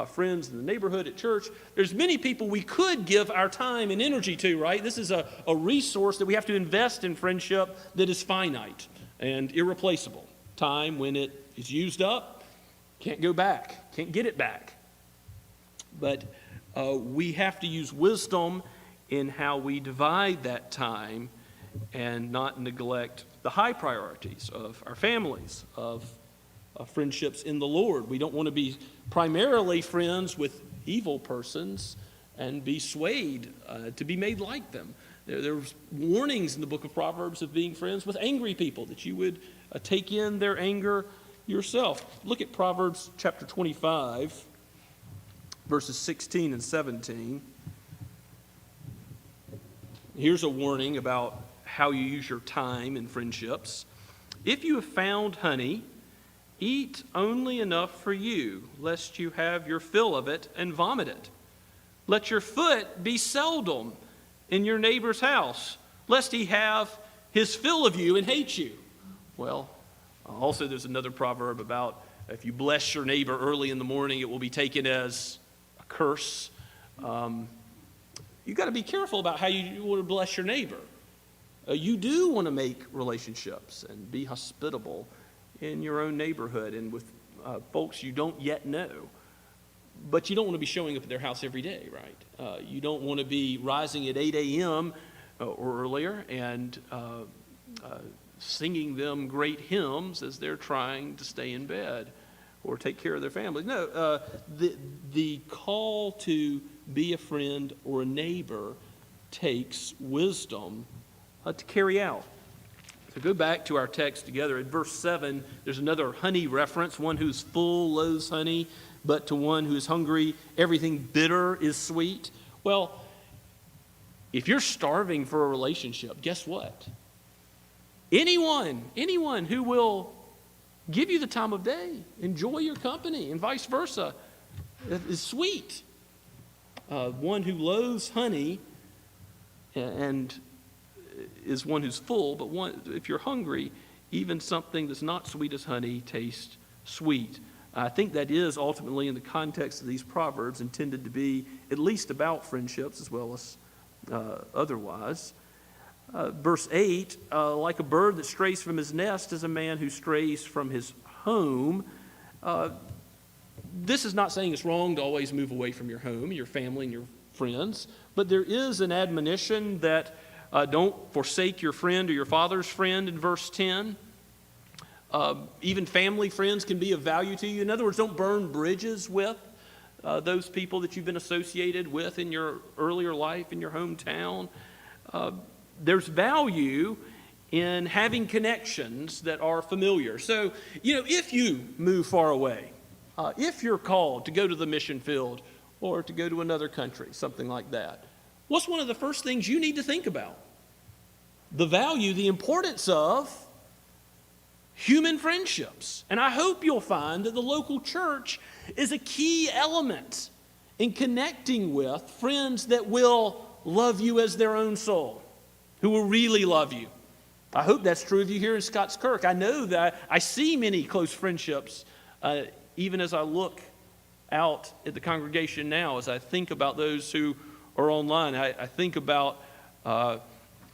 [SPEAKER 2] friends in the neighborhood, at church. There's many people we could give our time and energy to, right? This is a resource that we have to invest in friendship that is finite and irreplaceable. Time, when it is used up, can't go back, can't get it back. But we have to use wisdom in how we divide that time and not neglect the high priorities of our families, of friendships in the Lord. We don't want to be primarily friends with evil persons and be swayed to be made like them. There's warnings in the book of Proverbs of being friends with angry people, that you would take in their anger yourself. Look at Proverbs chapter 25, verses 16 and 17. Here's a warning about how you use your time in friendships. If you have found honey, eat only enough for you, lest you have your fill of it and vomit it. Let your foot be seldom in your neighbor's house, lest he have his fill of you and hate you. Well, also there's another proverb about if you bless your neighbor early in the morning, it will be taken as a curse. You've got to be careful about how you want to bless your neighbor. You do want to make relationships and be hospitable in your own neighborhood and with folks you don't yet know. But you don't want to be showing up at their house every day, right? You don't want to be rising at 8 a.m. Or earlier and singing them great hymns as they're trying to stay in bed or take care of their families. No, the call to be a friend or a neighbor takes wisdom to carry out. So go back to our text together. At verse 7, there's another honey reference. One who's full loathes honey, but to one who is hungry, everything bitter is sweet. Well, if you're starving for a relationship, guess what? Anyone who will give you the time of day, enjoy your company, and vice versa, is sweet. One who loathes honey and is one who's full, but if you're hungry, even something that's not sweet as honey tastes sweet. I think that is ultimately, in the context of these proverbs, intended to be at least about friendships as well as otherwise. Verse 8, like a bird that strays from his nest is a man who strays from his home. This is not saying it's wrong to always move away from your home, your family, and your friends, but there is an admonition that don't forsake your friend or your father's friend in verse 10. Even family friends can be of value to you. In other words, don't burn bridges with those people that you've been associated with in your earlier life, in your hometown. There's value in having connections that are familiar. So, if you move far away, if you're called to go to the mission field or to go to another country, something like that, what's one of the first things you need to think about? The value, the importance of human friendships. And I hope you'll find that the local church is a key element in connecting with friends that will love you as their own soul, who will really love you. I hope that's true of you here in Scottskirk. I know that I see many close friendships, even as I look out at the congregation now, as I think about those who are online. I think about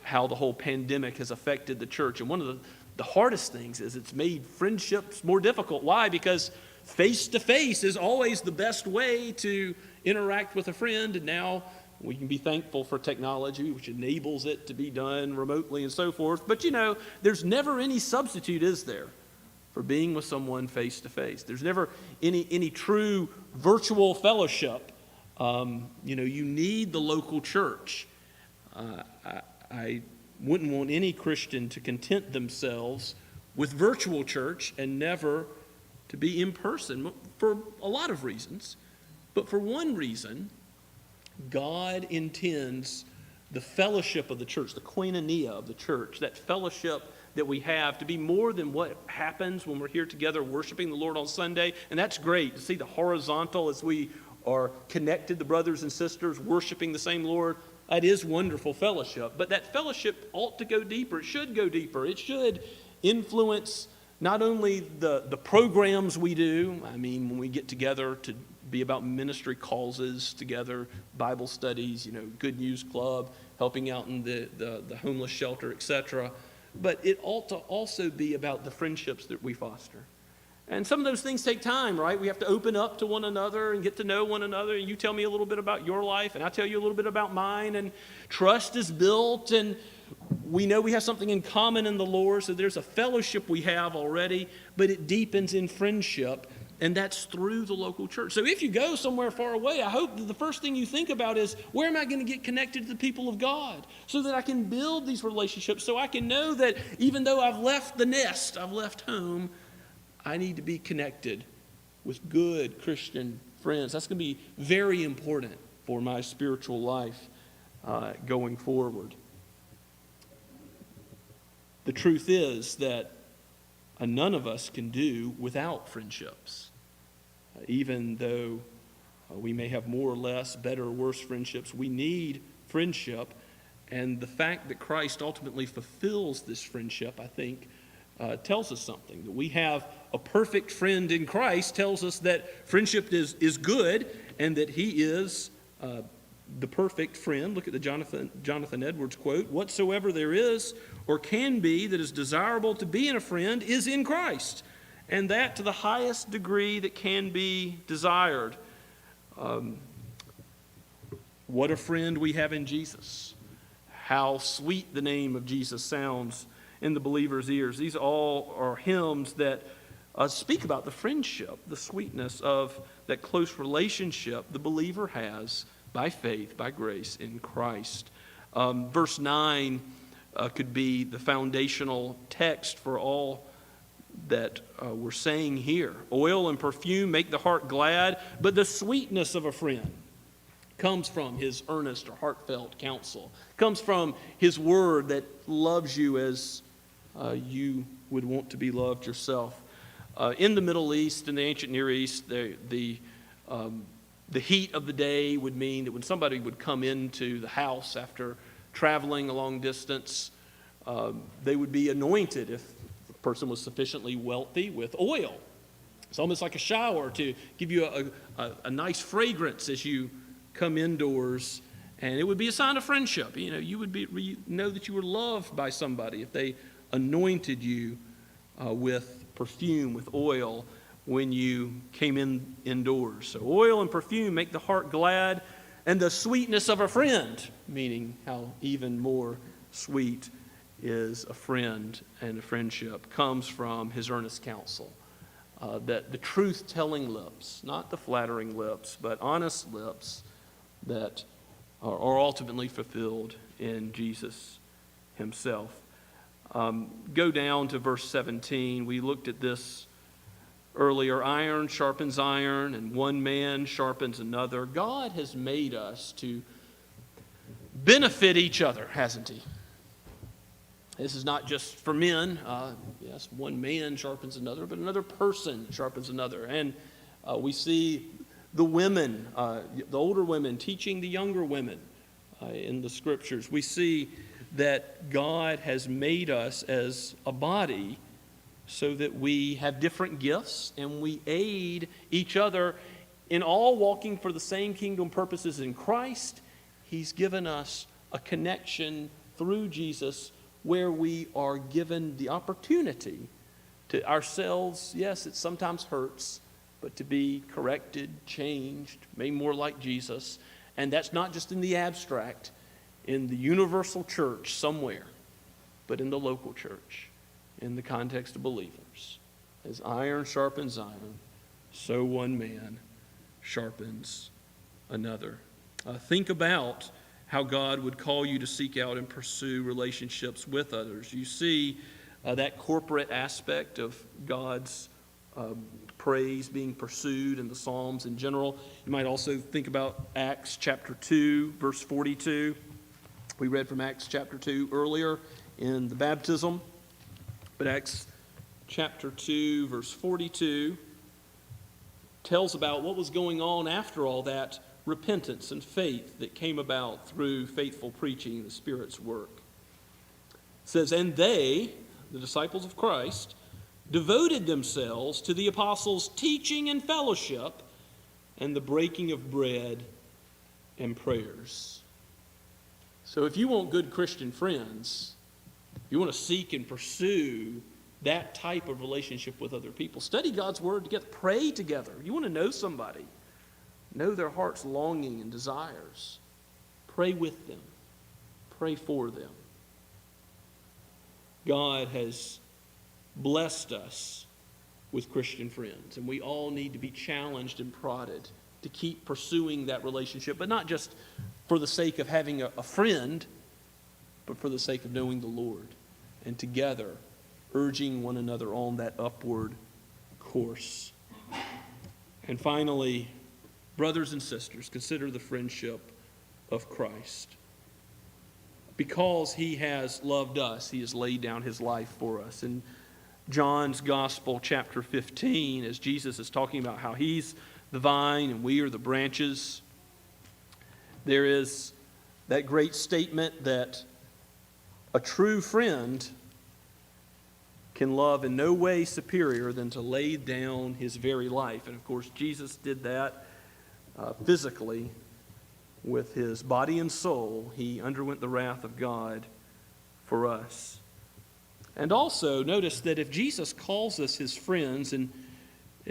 [SPEAKER 2] how the whole pandemic has affected the church. And one of the hardest things is it's made friendships more difficult. Why? Because face-to-face is always the best way to interact with a friend, and now we can be thankful for technology, which enables it to be done remotely and so forth. But there's never any substitute, is there, for being with someone face-to-face? There's never any true virtual fellowship. You need the local church. I wouldn't want any Christian to content themselves with virtual church and never to be in person, for a lot of reasons. But for one reason, God intends the fellowship of the church, the koinonia of the church, that fellowship that we have, to be more than what happens when we're here together worshiping the Lord on Sunday. And that's great to see the horizontal as we are connected, the brothers and sisters worshiping the same Lord. That is wonderful fellowship. But that fellowship ought to go deeper. It should go deeper. It should influence not only the programs we do. I mean, when we get together to be about ministry causes together, Bible studies, Good News Club, helping out in the homeless shelter, etc. But it ought to also be about the friendships that we foster. And some of those things take time, right? We have to open up to one another and get to know one another. And you tell me a little bit about your life, and I tell you a little bit about mine. And trust is built, and we know we have something in common in the Lord. So there's a fellowship we have already, but it deepens in friendship, and that's through the local church. So if you go somewhere far away, I hope that the first thing you think about is, where am I going to get connected to the people of God so that I can build these relationships, so I can know that even though I've left the nest, I've left home, I need to be connected with good Christian friends. That's going to be very important for my spiritual life going forward. The truth is that none of us can do without friendships. Even though we may have more or less, better or worse friendships, we need friendship. And the fact that Christ ultimately fulfills this friendship, I think, tells us something. That we have a perfect friend in Christ tells us that friendship is good, and that he is the perfect friend. Look at the Jonathan Edwards quote: "Whatsoever there is or can be that is desirable to be in a friend is in Christ, and that to the highest degree that can be desired." What a friend we have in Jesus. How sweet the name of Jesus sounds in the believer's ears. These all are hymns that speak about the friendship, the sweetness of that close relationship the believer has by faith, by grace in Christ. Verse 9 could be the foundational text for all that we're saying here. Oil and perfume make the heart glad, but the sweetness of a friend comes from his earnest or heartfelt counsel, comes from his word that loves you as you would want to be loved yourself. In the Middle East, in the ancient Near East, the heat of the day would mean that when somebody would come into the house after traveling a long distance, they would be anointed, if the person was sufficiently wealthy, with oil. It's almost like a shower to give you a nice fragrance as you come indoors, and it would be a sign of friendship. You would know that you were loved by somebody if they anointed you with perfume, with oil, when you came indoors. So oil and perfume make the heart glad, and the sweetness of a friend, meaning how even more sweet is a friend and a friendship, comes from his earnest counsel. That the truth-telling lips, not the flattering lips, but honest lips that are ultimately fulfilled in Jesus himself. Go down to verse 17. We looked at this earlier. Iron sharpens iron, and one man sharpens another. God has made us to benefit each other, hasn't he? This is not just for men. Yes, one man sharpens another, but another person sharpens another. And we see the women, the older women teaching the younger women in the scriptures. We see that God has made us as a body so that we have different gifts and we aid each other in all walking for the same kingdom purposes in Christ. He's given us a connection through Jesus where we are given the opportunity to ourselves, yes, it sometimes hurts, but to be corrected, changed, made more like Jesus. And that's not just in the abstract, in the universal church somewhere, but in the local church, in the context of believers. As iron sharpens iron, so one man sharpens another. Think about how God would call you to seek out and pursue relationships with others. You see that corporate aspect of God's praise being pursued in the Psalms in general. You might also think about Acts chapter 2, verse 42. We read from Acts chapter 2 earlier in the baptism. But Acts chapter 2, verse 42 tells about what was going on after all that repentance and faith that came about through faithful preaching and the Spirit's work. It says, and they, the disciples of Christ, devoted themselves to the apostles' teaching and fellowship and the breaking of bread and prayers. So if you want good Christian friends, you want to seek and pursue that type of relationship with other people, study God's Word together, pray together. You want to know somebody, know their heart's longing and desires. Pray with them. Pray for them. God has blessed us with Christian friends, and we all need to be challenged and prodded to keep pursuing that relationship, but not just for the sake of having a friend, but for the sake of knowing the Lord, and together urging one another on that upward course. And finally, brothers and sisters, consider the friendship of Christ. Because he has loved us, he has laid down his life for us. In John's Gospel, chapter 15, as Jesus is talking about how he's the vine and we are the branches, there is that great statement that a true friend can love in no way superior than to lay down his very life. And of course, Jesus did that physically with his body and soul. He underwent the wrath of God for us. And also, notice that if Jesus calls us his friends, in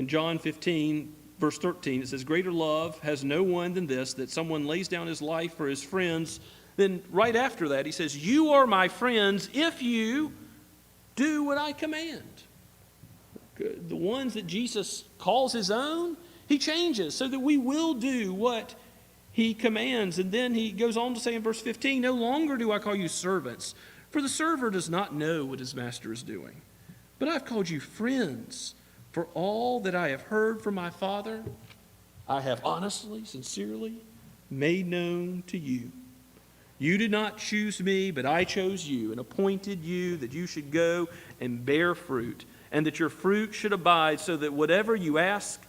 [SPEAKER 2] John 15, verse 13, it says, greater love has no one than this, that someone lays down his life for his friends. Then right after that, he says, you are my friends if you do what I command. The ones that Jesus calls his own, he changes so that we will do what he commands. And then he goes on to say in verse 15, no longer do I call you servants, for the server does not know what his master is doing. But I've called you friends, for all that I have heard from my Father, I have honestly, sincerely made known to you. You did not choose me, but I chose you and appointed you that you should go and bear fruit, and that your fruit should abide, so that whatever you ask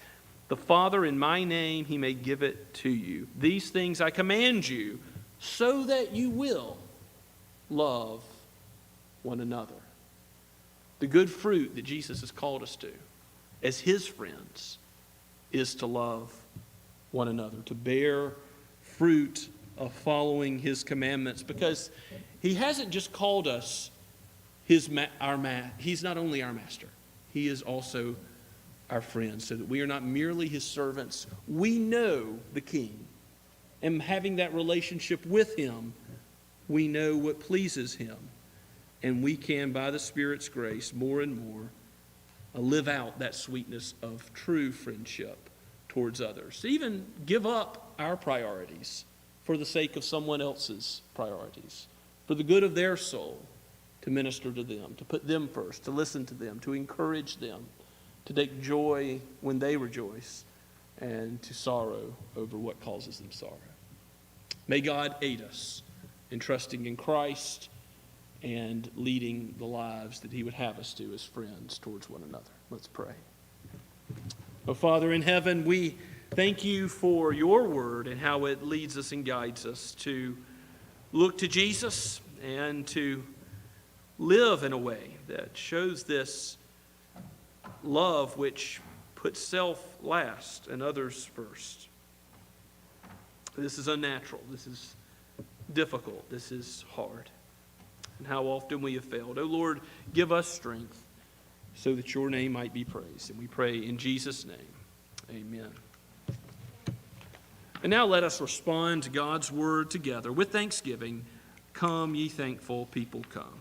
[SPEAKER 2] the Father in my name, he may give it to you. These things I command you, so that you will love one another. The good fruit that Jesus has called us to, as his friends, is to love one another, to bear fruit of following his commandments, because he hasn't just called us he's not only our master, he is also our friend, so that we are not merely his servants. We know the King, and having that relationship with him, we know what pleases him, and we can, by the Spirit's grace, more and more live out that sweetness of true friendship towards others. Even give up our priorities for the sake of someone else's priorities, for the good of their soul, to minister to them, to put them first, to listen to them, to encourage them, to take joy when they rejoice, and to sorrow over what causes them sorrow. May God aid us in trusting in Christ and leading the lives that he would have us to as friends towards one another. Let's pray. Oh, Father in heaven, we thank you for your word and how it leads us and guides us to look to Jesus and to live in a way that shows this love which puts self last and others first. This is unnatural. This is difficult. This is hard. and how often we have failed. Oh Lord, give us strength so that your name might be praised. And we pray in Jesus' name. Amen. And now let us respond to God's word together with thanksgiving. Come, ye thankful people, come.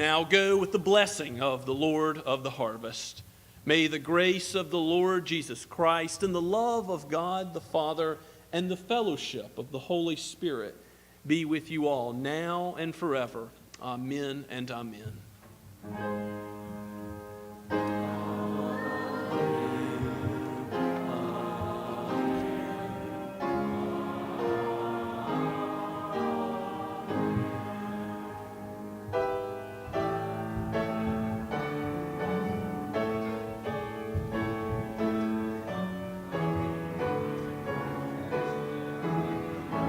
[SPEAKER 2] Now go with the blessing of the Lord of the harvest. May the grace of the Lord Jesus Christ and the love of God the Father and the fellowship of the Holy Spirit be with you all now and forever. Amen and amen.